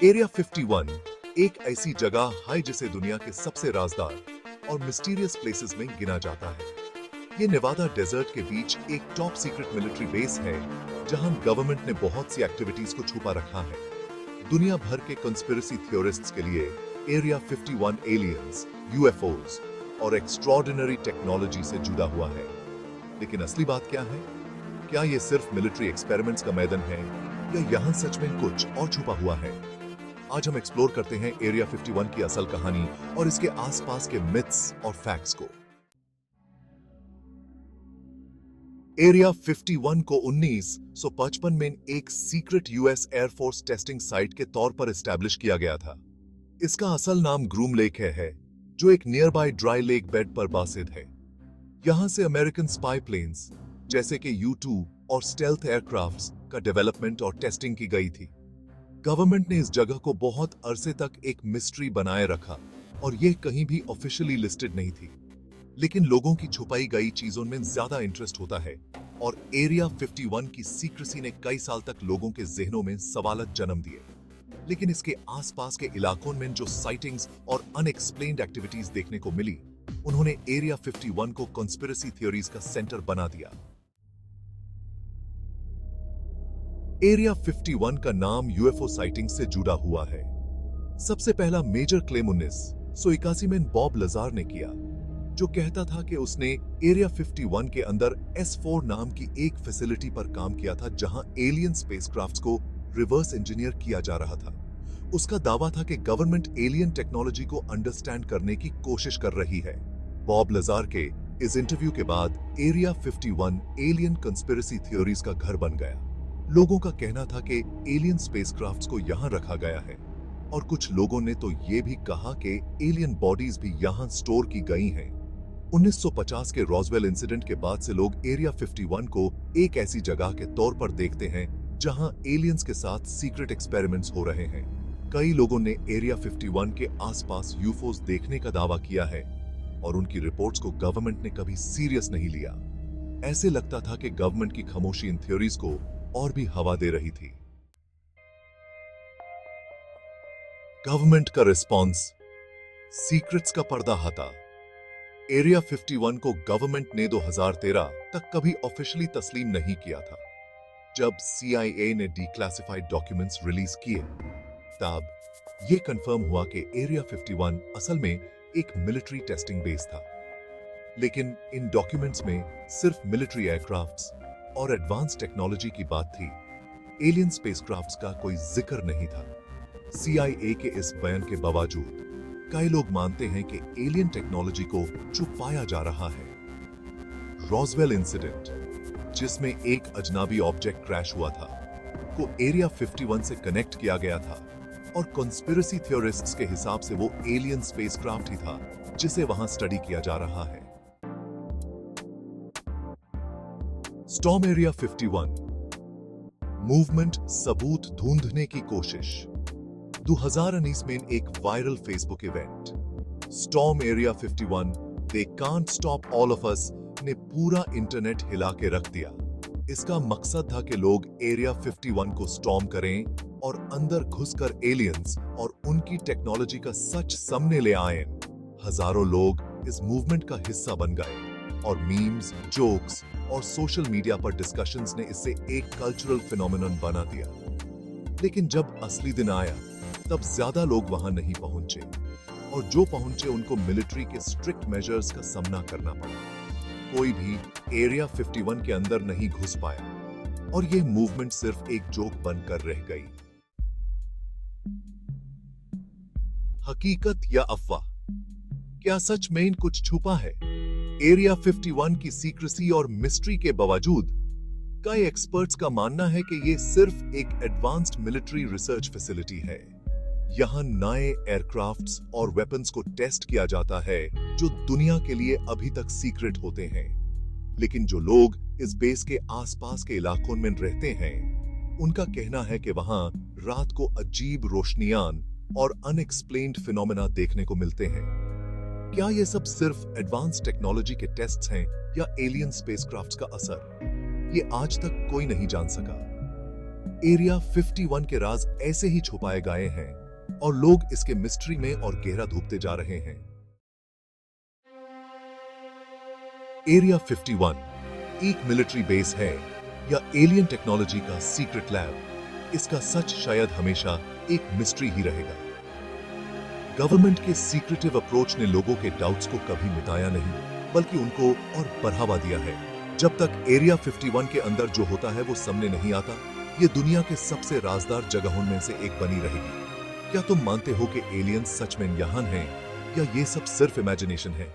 Area 51 एक ऐसी जगह है जिसे दुनिया के सबसे राजदार और मिस्टीरियस प्लेसेस में गिना जाता है। ये नेवादा डेजर्ट के बीच एक टॉप सीक्रेट मिलिट्री बेस है जहां गवर्नमेंट ने बहुत सी एक्टिविटीज को छुपा रखा है। दुनिया भर के कंस्पिरेसी थ्योरिस्ट्स के लिए एरिया 51 एलियंस, यूएफओज और एक्स्ट्रॉर्डिनरी टेक्नोलॉजी से जुड़ा हुआ है। लेकिन असली बात क्या है? क्या ये सिर्फ मिलिट्री एक्सपेरिमेंट्स का मैदान है या यहाँ सच में कुछ और छुपा हुआ है? आज हम एक्सप्लोर करते हैं एरिया 51 की असल कहानी और इसके आसपास के मिथ्स और फैक्ट्स को। एरिया 51 को 1955 में एक secret US air force testing site के तौर पर एस्टैब्लिश किया गया था। इसका असल नाम ग्रूम लेक है, जो एक नियरबाई ड्राई लेक बेड पर बासित है। यहां से अमेरिकन स्पाई प्लेन्स जैसे कि U-2 और स्टेल्थ एयरक्राफ्ट्स का डेवलपमेंट और टेस्टिंग की गई थी। गवर्नमेंट ने इस जगह को बहुत अरसे तक एक मिस्ट्री बनाए रखा और यह कहीं भी ऑफिशियली लिस्टेड नहीं थी। लेकिन लोगों की छुपाई गई चीजों में ज्यादा इंटरेस्ट होता है और एरिया 51 की सीक्रेसी ने कई साल तक लोगों के जहनों में सवालत जन्म दिए। लेकिन इसके आसपास के इलाकों में जो साइटिंग्स और अनएक्सप्लेन्ड एक्टिविटीज देखने को मिली, उन्होंने एरिया 51 को कॉन्स्पिरेसी थ्योरीज का सेंटर बना दिया। एरिया 51 का नाम यूएफओ साइटिंग से जुड़ा हुआ है। सबसे पहला मेजर क्लेम 1981 में बॉब लजार ने किया, जो कहता था कि उसने एरिया 51 के अंदर S4 नाम की एक फैसिलिटी पर काम किया था जहां एलियन स्पेसक्राफ्ट्स को रिवर्स इंजीनियर किया जा रहा था। उसका दावा था कि गवर्नमेंट एलियन टेक्नोलॉजी को अंडरस्टैंड करने की कोशिश कर रही है। बॉब लजार के इस इंटरव्यू के बाद एरिया 51 एलियन कंस्पिरेसी थ्योरीज का घर बन गया। लोगों का कहना था कि एलियन स्पेसक्राफ्ट्स को यहां रखा गया है और कुछ लोगों ने तो यह भी कहा कि एलियन बॉडीज भी यहां स्टोर की गई हैं। 1950 के रॉसवेल इंसिडेंट के बाद से लोग एरिया 51 को एक ऐसी जगह के तौर पर देखते हैं जहां एलियंस के साथ सीक्रेट एक्सपेरिमेंट्स हो रहे हैं। कई लोगों ने एरिया 51 के आसपास यूफोस देखने का दावा किया है और उनकी रिपोर्ट्स को गवर्नमेंट ने कभी सीरियस नहीं लिया। ऐसे लगता था कि गवर्नमेंट की खामोशी इन थ्योरीज को और भी हवा दे रही थी। गवर्नमेंट का रिस्पॉन्स, सीक्रेट्स का पर्दा हटा। एरिया 51 को गवर्नमेंट ने 2013 तक कभी ऑफिशियली तस्लीम नहीं किया था। जब CIA ने डिक्लासिफाइड डॉक्यूमेंट्स रिलीज किए, तब यह कंफर्म हुआ कि एरिया 51 असल में एक मिलिट्री टेस्टिंग बेस था। लेकिन इन डॉक्यूमेंट्स में सिर्फ मिलिट्री एयरक्राफ्ट्स और एडवांस टेक्नोलॉजी की बात थी। एलियन स्पेसक्राफ्ट्स का कोई जिक्र नहीं था। CIA के इस बयान के बावजूद कई लोग मानते हैं कि एलियन टेक्नोलॉजी को छुपाया जा रहा है। रॉसवेल इंसिडेंट, जिसमें एक अजनबी ऑब्जेक्ट क्रैश हुआ था, को एरिया 51 से कनेक्ट किया गया था और कॉन्स्पिरेसी थ्योरिस्ट्स के हिसाब से वो एलियन स्पेसक्राफ्ट ही था जिसे वहां स्टडी किया जा रहा है। स्टॉर्म एरिया 51 मूवमेंट सबूत ढूंढने की कोशिश। 2019 में एक viral Facebook event storm area 51 they can't stop all of us ने पूरा इंटरनेट हिला के रख दिया। इसका मकसद था कि लोग एरिया 51 को स्टॉर्म करें और अंदर घुसकर एलियंस और उनकी टेक्नोलॉजी का सच सामने ले आए। हजारों लोग इस मूवमेंट का हिस्सा बन गए और मीम्स, जोक्स और सोशल मीडिया पर डिस्कशंस ने इसे एक कल्चरल फिनोमेनन बना दिया। लेकिन जब असली दिन आया, तब ज्यादा लोग वहां नहीं पहुंचे और जो पहुंचे उनको मिलिट्री के स्ट्रिक्ट मेजर्स का सामना करना पड़ा। कोई भी एरिया 51 के अंदर नहीं घुस पाया और यह मूवमेंट सिर्फ एक जोक बनकर रह गई। हकीकत या अफवाह? क्या सच में कुछ छुपा है? एरिया 51 की सीक्रेसी और मिस्ट्री के बावजूद कई एक्सपर्ट्स का मानना है कि यह सिर्फ एक एडवांस्ड मिलिट्री रिसर्च फैसिलिटी है। यहां नए एयरक्राफ्ट्स और वेपन्स को टेस्ट किया जाता है जो दुनिया के लिए अभी तक सीक्रेट होते हैं। लेकिन जो लोग इस बेस के आसपास के इलाकों में रहते हैं, उनका कहना है कि वहां रात को अजीब रोशनियां और अनएक्सप्लेन्ड फिनोमेना देखने को मिलते हैं। क्या ये सब सिर्फ एडवांस टेक्नोलॉजी के टेस्ट्स हैं या एलियन स्पेसक्राफ्ट्स का असर? ये आज तक कोई नहीं जान सका। एरिया 51 के राज ऐसे ही छुपाए गए हैं और लोग इसके मिस्ट्री में और गहरा डूबते जा रहे हैं। एरिया 51 एक मिलिट्री बेस है या एलियन टेक्नोलॉजी का सीक्रेट लैब? इसका सच शायद हमेशा एक मिस्ट्री ही रहेगा। गवर्नमेंट के सीक्रेटिव अप्रोच ने लोगों के डाउट्स को कभी मिटाया नहीं, बल्कि उनको और बढ़ावा दिया है। जब तक एरिया 51 के अंदर जो होता है वो सामने नहीं आता, ये दुनिया के सबसे राजदार जगहों में से एक बनी रहेगी। क्या तुम मानते हो कि एलियंस सच में यहाँ हैं या ये सब सिर्फ इमेजिनेशन है?